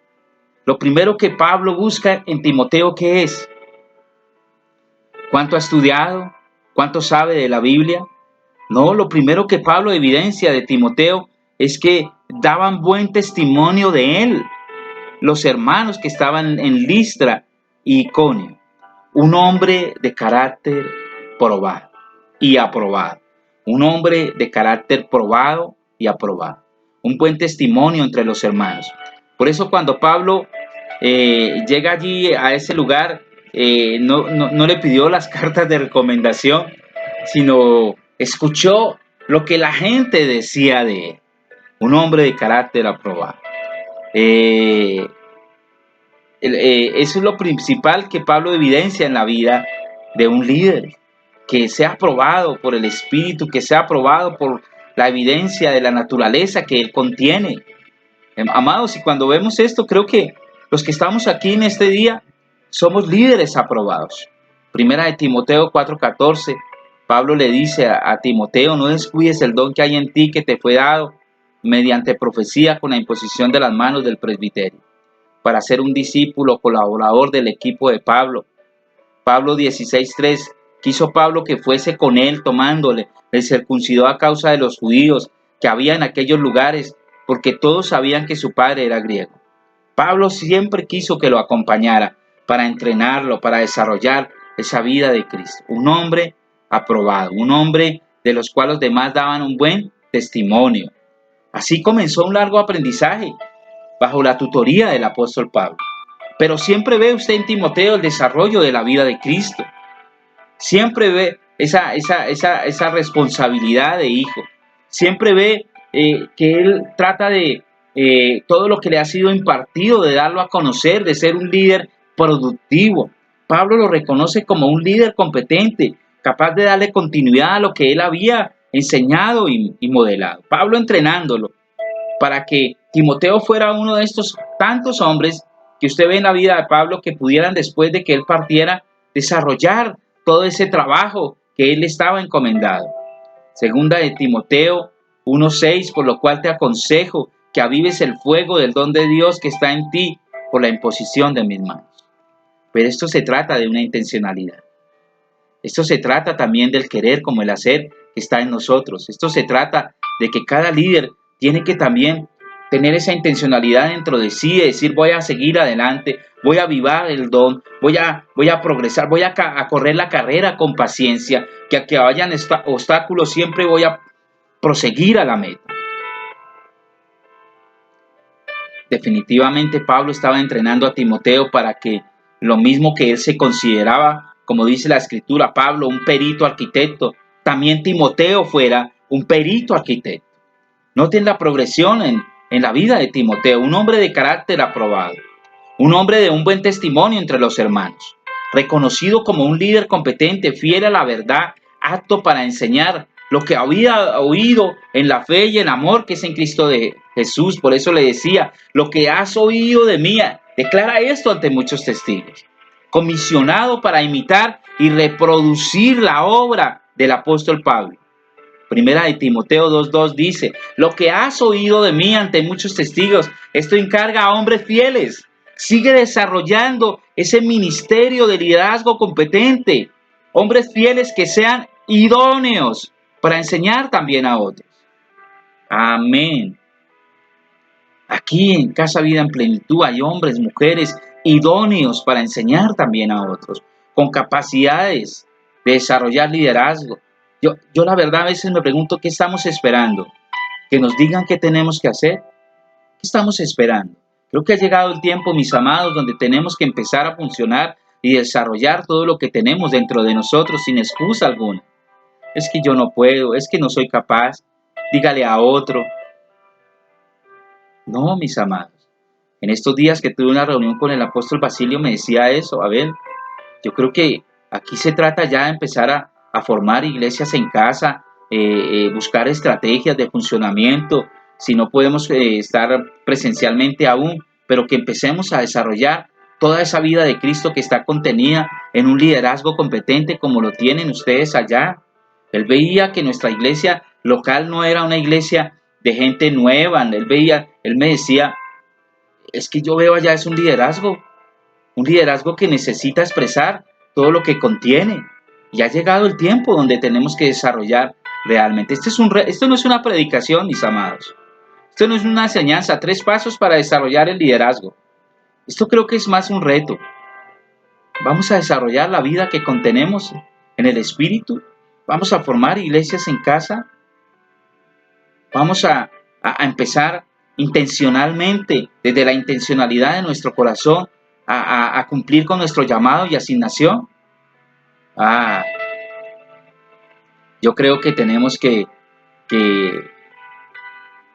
Lo primero que Pablo busca en Timoteo, ¿qué es? ¿Cuánto ha estudiado? ¿Cuánto sabe de la Biblia? No, lo primero que Pablo evidencia de Timoteo es que daban buen testimonio de él, los hermanos que estaban en Listra y Iconio. Un hombre de carácter probado y aprobado. Un hombre de carácter probado y aprobado. Un buen testimonio entre los hermanos. Por eso cuando Pablo llega allí a ese lugar, no le pidió las cartas de recomendación, sino escuchó lo que la gente decía de él. Un hombre de carácter aprobado. Eso es lo principal que Pablo evidencia en la vida de un líder, que sea aprobado por el Espíritu, que sea aprobado por la evidencia de la naturaleza que él contiene. Amados, y cuando vemos esto, creo que los que estamos aquí en este día somos líderes aprobados. Primera de Timoteo 4:14, Pablo le dice a Timoteo: no descuides el don que hay en ti, que te fue dado mediante profecía con la imposición de las manos del presbiterio, para ser un discípulo colaborador del equipo de Pablo. Pablo 16:3, quiso Pablo que fuese con él tomándole, le circuncidó a causa de los judíos que había en aquellos lugares, porque todos sabían que su padre era griego. Pablo siempre quiso que lo acompañara para entrenarlo, para desarrollar esa vida de Cristo. Un hombre aprobado, un hombre de los cuales los demás daban un buen testimonio. Así comenzó un largo aprendizaje bajo la tutoría del apóstol Pablo. Pero siempre ve usted en Timoteo el desarrollo de la vida de Cristo. Siempre ve esa responsabilidad de hijo. Siempre ve que él trata de todo lo que le ha sido impartido, de darlo a conocer, de ser un líder productivo. Pablo lo reconoce como un líder competente, capaz de darle continuidad a lo que él había enseñado y modelado. Pablo entrenándolo para que Timoteo fuera uno de estos tantos hombres que usted ve en la vida de Pablo, que pudieran, después de que él partiera, desarrollar todo ese trabajo que él estaba encomendado. Segunda de Timoteo 1:6, por lo cual te aconsejo que avives el fuego del don de Dios que está en ti por la imposición de mis manos. Pero esto se trata de una intencionalidad. Esto se trata también del querer como el hacer que está en nosotros. Esto se trata de que cada líder tiene que también tener esa intencionalidad dentro de sí, de decir: voy a seguir adelante, voy a avivar el don, voy a progresar, voy a correr la carrera con paciencia, que aunque vayan obstáculos siempre voy a proseguir a la meta. Definitivamente Pablo estaba entrenando a Timoteo para que lo mismo que él se consideraba, como dice la escritura, Pablo, un perito arquitecto, también Timoteo fuera un perito arquitecto. Noten la progresión en la vida de Timoteo, un hombre de carácter aprobado, un hombre de un buen testimonio entre los hermanos, reconocido como un líder competente, fiel a la verdad, apto para enseñar lo que había oído en la fe y en amor que es en Cristo de Jesús. Por eso le decía: lo que has oído de mí, declara esto ante muchos testigos. Comisionado para imitar y reproducir la obra del apóstol Pablo. Primera de Timoteo 2:2 dice: lo que has oído de mí ante muchos testigos, esto encarga a hombres fieles. Sigue desarrollando ese ministerio de liderazgo competente. Hombres fieles que sean idóneos para enseñar también a otros. Amén. Aquí en Casa Vida en Plenitud hay hombres, mujeres idóneos para enseñar también a otros, con capacidades de desarrollar liderazgo. Yo la verdad a veces me pregunto: ¿qué estamos esperando? ¿Que nos digan qué tenemos que hacer? ¿Qué estamos esperando? Creo que ha llegado el tiempo, mis amados, donde tenemos que empezar a funcionar y desarrollar todo lo que tenemos dentro de nosotros sin excusa alguna. Es que yo no puedo, es que no soy capaz. Dígale a otro. No, mis amados. En estos días que tuve una reunión con el apóstol Basilio, me decía eso: a ver, Yo creo que aquí se trata ya de empezar a formar iglesias en casa, buscar estrategias de funcionamiento, si no podemos estar presencialmente aún, pero que empecemos a desarrollar toda esa vida de Cristo que está contenida en un liderazgo competente como lo tienen ustedes allá. Él veía que nuestra iglesia local no era una iglesia de gente nueva. Él me decía, es que yo veo allá es un liderazgo que necesita expresar todo lo que contiene. Y ha llegado el tiempo donde tenemos que desarrollar realmente. Esto no es una predicación, mis amados. Esto no es una enseñanza, 3 pasos para desarrollar el liderazgo. Esto creo que es más un reto. Vamos a desarrollar la vida que contenemos en el Espíritu. Vamos a formar iglesias en casa. Vamos a empezar intencionalmente, desde la intencionalidad de nuestro corazón, a cumplir con nuestro llamado y asignación. Yo creo que tenemos que, que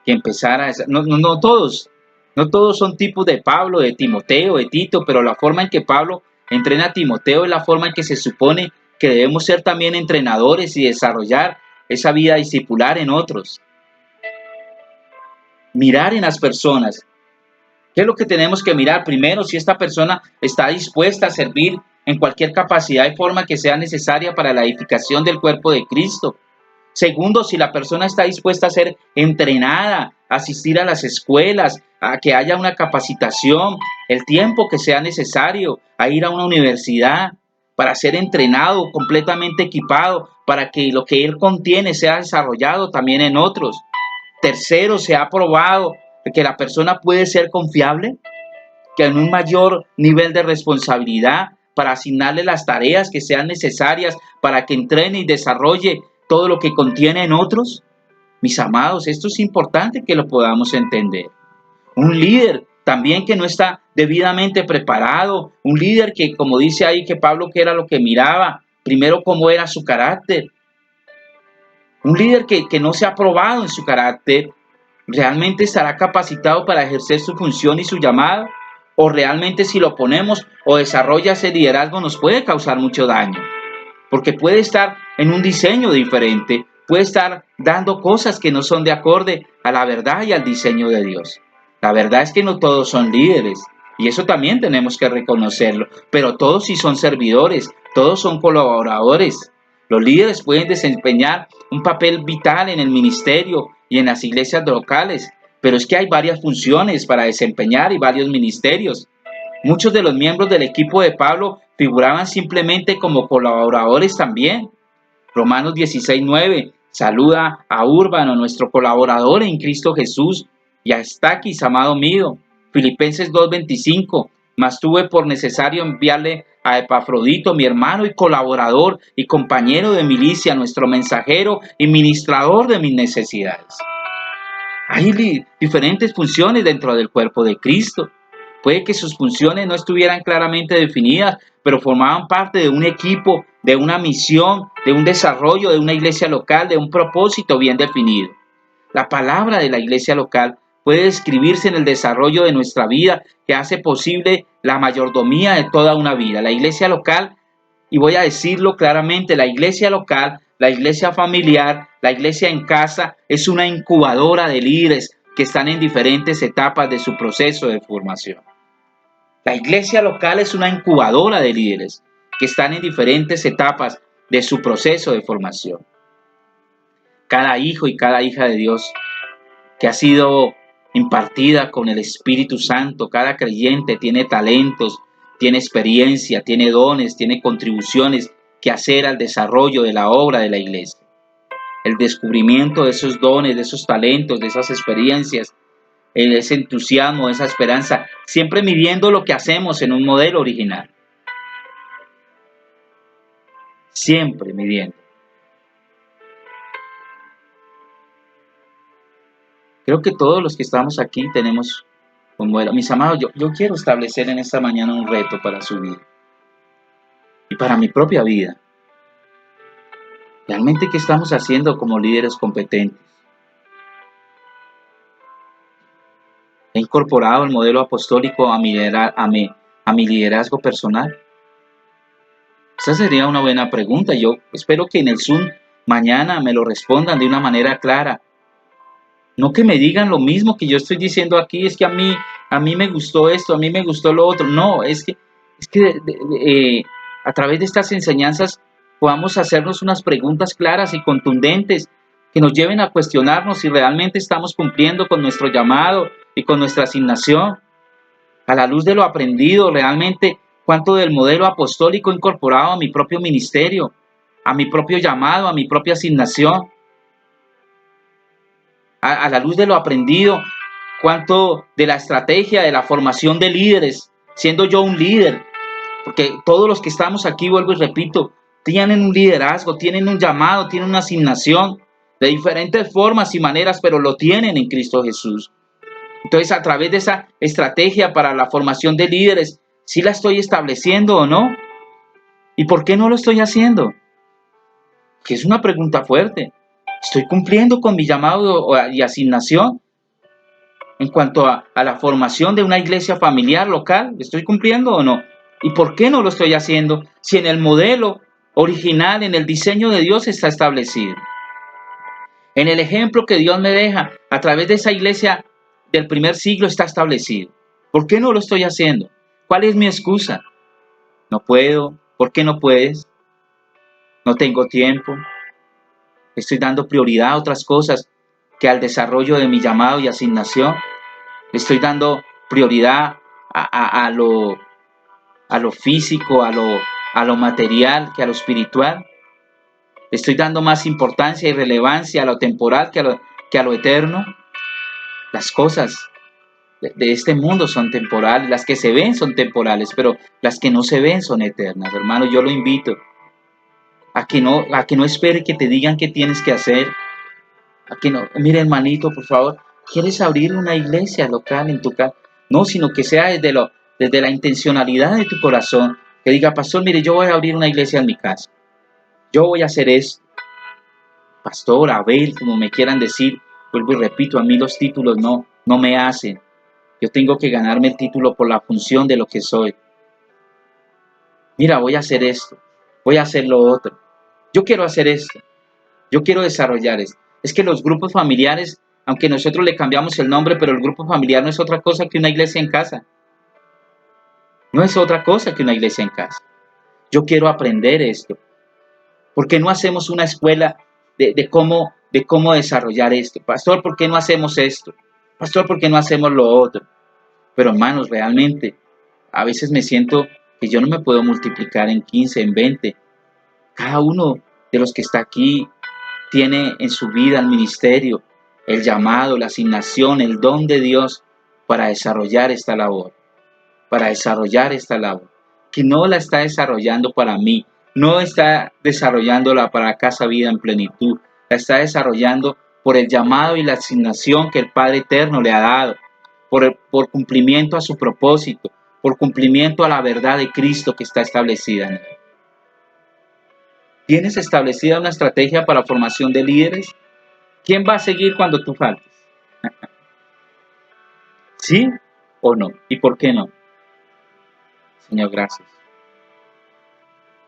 empezar a... No todos son tipos de Pablo, de Timoteo, de Tito, pero la forma en que Pablo entrena a Timoteo es la forma en que se supone que debemos ser también entrenadores y desarrollar esa vida discipular en otros. Mirar en las personas. ¿Qué es lo que tenemos que mirar? Primero, si esta persona está dispuesta a servir en cualquier capacidad y forma que sea necesaria para la edificación del cuerpo de Cristo. Segundo, si la persona está dispuesta a ser entrenada, a asistir a las escuelas, a que haya una capacitación, el tiempo que sea necesario, a ir a una universidad para ser entrenado, completamente equipado, para que lo que él contiene sea desarrollado también en otros. Tercero, se ha probado que la persona puede ser confiable, que en un mayor nivel de responsabilidad para asignarle las tareas que sean necesarias para que entrene y desarrolle todo lo que contiene en otros. Mis amados, esto es importante que lo podamos entender. Un líder también que no está debidamente preparado, un líder que, como dice ahí que Pablo, que era lo que miraba, primero cómo era su carácter, un líder que no se ha probado en su carácter, ¿realmente estará capacitado para ejercer su función y su llamado? ¿O realmente si lo ponemos o desarrolla ese liderazgo nos puede causar mucho daño? Porque puede estar en un diseño diferente, puede estar dando cosas que no son de acorde a la verdad y al diseño de Dios. La verdad es que no todos son líderes y eso también tenemos que reconocerlo, pero todos sí son servidores, todos son colaboradores. Los líderes pueden desempeñar un papel vital en el ministerio y en las iglesias locales, pero es que hay varias funciones para desempeñar y varios ministerios. Muchos de los miembros del equipo de Pablo figuraban simplemente como colaboradores también. Romanos 16:9 saluda a Urbano, nuestro colaborador en Cristo Jesús, y a Estaquis, amado mío. Filipenses 2:25, mas tuve por necesario enviarle a Epafrodito, mi hermano y colaborador y compañero de milicia, nuestro mensajero y ministrador de mis necesidades. Hay diferentes funciones dentro del cuerpo de Cristo. Puede que sus funciones no estuvieran claramente definidas, pero formaban parte de un equipo, de una misión, de un desarrollo, de una iglesia local, de un propósito bien definido. La palabra de la iglesia local puede describirse en el desarrollo de nuestra vida que hace posible la mayordomía de toda una vida. La iglesia local, y voy a decirlo claramente, la iglesia local, la iglesia familiar, la iglesia en casa es una incubadora de líderes que están en diferentes etapas de su proceso de formación. La iglesia local es una incubadora de líderes que están en diferentes etapas de su proceso de formación. Cada hijo y cada hija de Dios que ha sido impartida con el Espíritu Santo, cada creyente tiene talentos, tiene experiencia, tiene dones, tiene contribuciones que hacer al desarrollo de la obra de la iglesia. El descubrimiento de esos dones, de esos talentos, de esas experiencias, ese entusiasmo, esa esperanza, siempre midiendo lo que hacemos en un modelo original. Siempre midiendo. Creo que todos los que estamos aquí tenemos un modelo. Mis amados, yo quiero establecer en esta mañana un reto para su vida y para mi propia vida. ¿Realmente qué estamos haciendo como líderes competentes? ¿He incorporado el modelo apostólico a mi liderazgo personal? Esa sería una buena pregunta. Yo espero que en el Zoom mañana me lo respondan de una manera clara. No que me digan lo mismo que yo estoy diciendo aquí, es que a mí me gustó esto, a mí me gustó lo otro. No, a través de estas enseñanzas podamos hacernos unas preguntas claras y contundentes que nos lleven a cuestionarnos si realmente estamos cumpliendo con nuestro llamado y con nuestra asignación. A la luz de lo aprendido, realmente, cuánto del modelo apostólico he incorporado a mi propio ministerio, a mi propio llamado, a mi propia asignación. A la luz de lo aprendido, cuánto de la estrategia de la formación de líderes, siendo yo un líder, porque todos los que estamos aquí, vuelvo y repito, tienen un liderazgo, tienen un llamado, tienen una asignación de diferentes formas y maneras, pero lo tienen en Cristo Jesús. Entonces, a través de esa estrategia para la formación de líderes, ¿sí la estoy estableciendo o no? ¿Y por qué no lo estoy haciendo? Que es una pregunta fuerte. ¿Estoy cumpliendo con mi llamado y asignación? En cuanto a la formación de una iglesia familiar local, ¿estoy cumpliendo o no? ¿Y por qué no lo estoy haciendo si en el modelo original, en el diseño de Dios está establecido? En el ejemplo que Dios me deja a través de esa iglesia del primer siglo está establecido. ¿Por qué no lo estoy haciendo? ¿Cuál es mi excusa? No puedo. ¿Por qué no puedes? No tengo tiempo. Estoy dando prioridad a otras cosas que al desarrollo de mi llamado y asignación. Estoy dando prioridad a lo físico, a lo material que a lo espiritual. Estoy dando más importancia y relevancia a lo temporal que a lo eterno. Las cosas de este mundo son temporales, las que se ven son temporales, pero las que no se ven son eternas. Hermano, yo lo invito a que no espere que te digan qué tienes que hacer. A que no, mire hermanito, por favor, ¿quieres abrir una iglesia local en tu casa? No, sino que sea desde la intencionalidad de tu corazón, que diga, pastor, mire, yo voy a abrir una iglesia en mi casa. Yo voy a hacer esto. Pastor, Abel, como me quieran decir, vuelvo y repito, a mí los títulos no me hacen. Yo tengo que ganarme el título por la función de lo que soy. Mira, voy a hacer esto, voy a hacer lo otro. Yo quiero hacer esto, yo quiero desarrollar esto. Es que los grupos familiares, aunque nosotros le cambiamos el nombre, pero el grupo familiar no es otra cosa que una iglesia en casa. No es otra cosa que una iglesia en casa. Yo quiero aprender esto. ¿Por qué no hacemos una escuela de cómo desarrollar esto? Pastor, ¿por qué no hacemos esto? Pastor, ¿por qué no hacemos lo otro? Pero hermanos, realmente, a veces me siento que yo no me puedo multiplicar en 15, en 20. Cada uno de los que está aquí tiene en su vida el ministerio, el llamado, la asignación, el don de Dios para desarrollar esta labor, que no la está desarrollando para mí, no está desarrollándola para Casa Vida en Plenitud, la está desarrollando por el llamado y la asignación que el Padre Eterno le ha dado, por cumplimiento a su propósito, por cumplimiento a la verdad de Cristo que está establecida en él. ¿Tienes establecida una estrategia para formación de líderes? ¿Quién va a seguir cuando tú faltes? ¿Sí o no? ¿Y por qué no? Señor, gracias.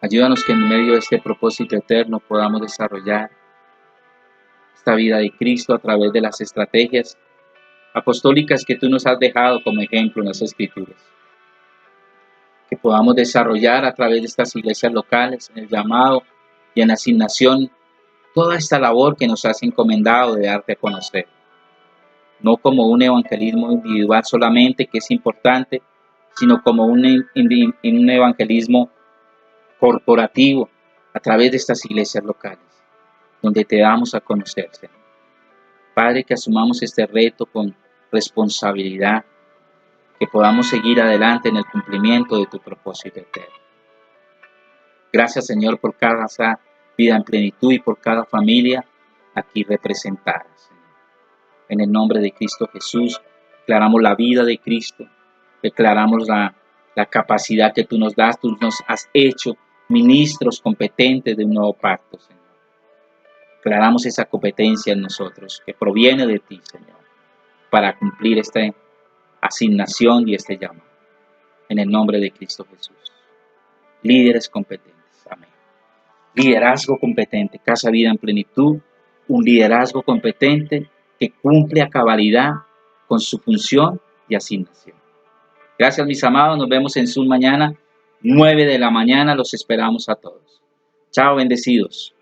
Ayúdanos que en medio de este propósito eterno podamos desarrollar esta vida de Cristo a través de las estrategias apostólicas que tú nos has dejado como ejemplo en las Escrituras. Que podamos desarrollar a través de estas iglesias locales, en el llamado y en la asignación, toda esta labor que nos has encomendado de darte a conocer. No como un evangelismo individual solamente, que es importante, sino como un evangelismo corporativo a través de estas iglesias locales, donde te damos a conocer, Señor. Padre, que asumamos este reto con responsabilidad, que podamos seguir adelante en el cumplimiento de tu propósito eterno. Gracias, Señor, por cada vida en plenitud y por cada familia aquí representada, Señor. En el nombre de Cristo Jesús, declaramos la vida de Cristo, declaramos la capacidad que tú nos das, tú nos has hecho ministros competentes de un nuevo pacto, Señor. Declaramos esa competencia en nosotros, que proviene de ti, Señor, para cumplir esta asignación y este llamado. En el nombre de Cristo Jesús. Líderes competentes. Liderazgo competente, Casa Vida en Plenitud, un liderazgo competente que cumple a cabalidad con su función y asignación. Gracias, mis amados, nos vemos en Zoom mañana, 9 de la mañana, los esperamos a todos. Chao, bendecidos.